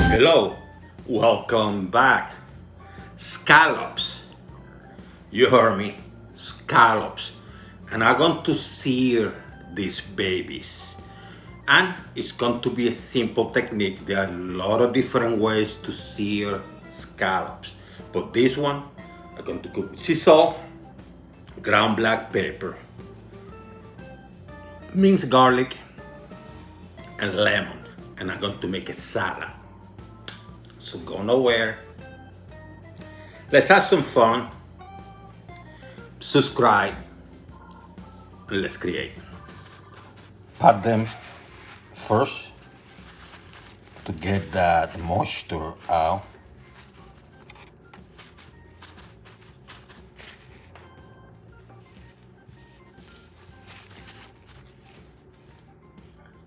Hello, welcome back. Scallops, you heard me, scallops. And I'm going to sear these babies. And it's going to be a simple technique. There are a lot of different ways to sear scallops. But this one, I'm going to cook with sea salt, ground black pepper, minced garlic, and lemon. And I'm going to make a salad. So go nowhere. Let's have some fun. Subscribe. And let's create. Pat them first to get that moisture out.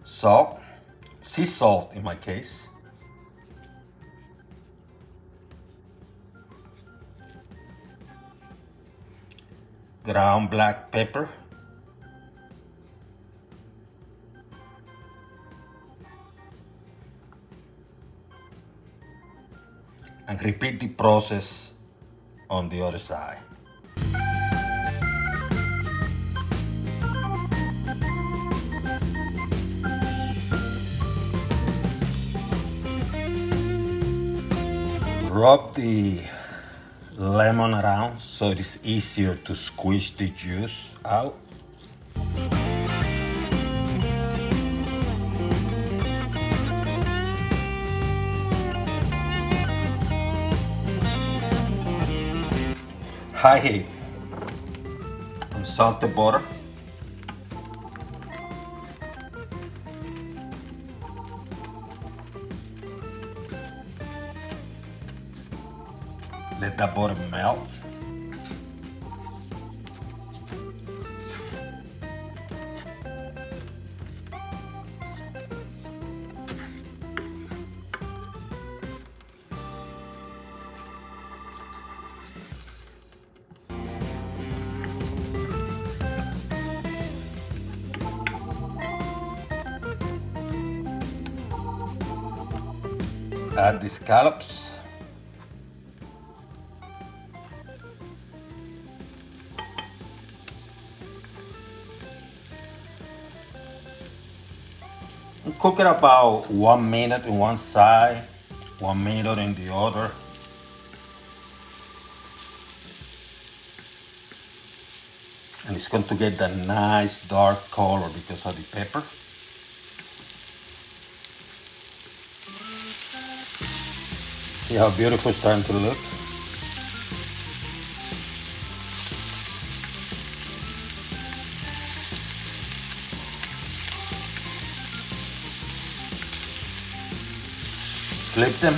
Salt, sea salt in my case. Ground black pepper. And repeat the process on the other side. Rub the lemon around so it is easier to squeeze the juice out. High heat. And salt the butter. Let that butter melt. Add the scallops. And cook it about 1 minute on one side, 1 minute on the other. And it's going to get that nice dark color because of the pepper. See how beautiful it's starting to look? Flip them.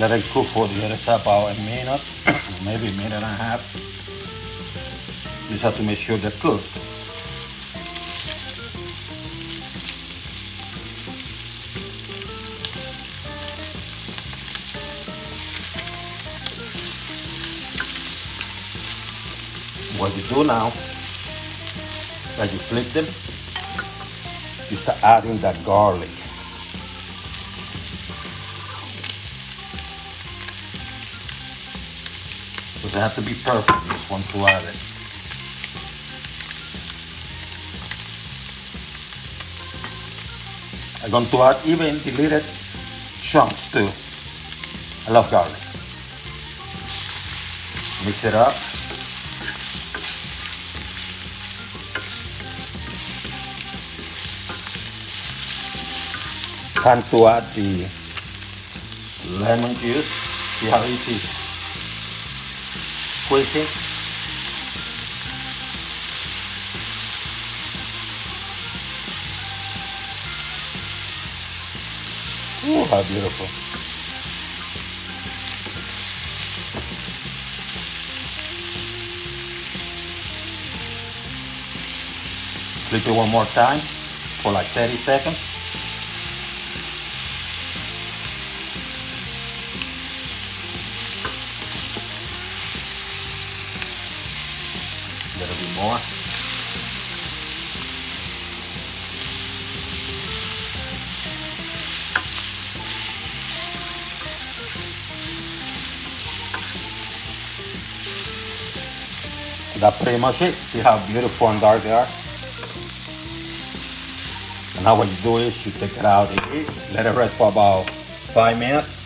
Let it cook for the other side about a minute, maybe a minute and a half. You just have to make sure they're cooked. What you do now, as you flip them, you start adding that garlic. Doesn't have to be perfect, just want to add it. I'm going to add even the little chunks too. I love garlic. Mix it up. Time to add the lemon juice. See how easy squeezing. Oh, how beautiful. Flip it one more time for like 30 seconds. bit more. That's pretty much it. See how beautiful and dark they are? And now what you do is you take it out, let it rest for about 5 minutes.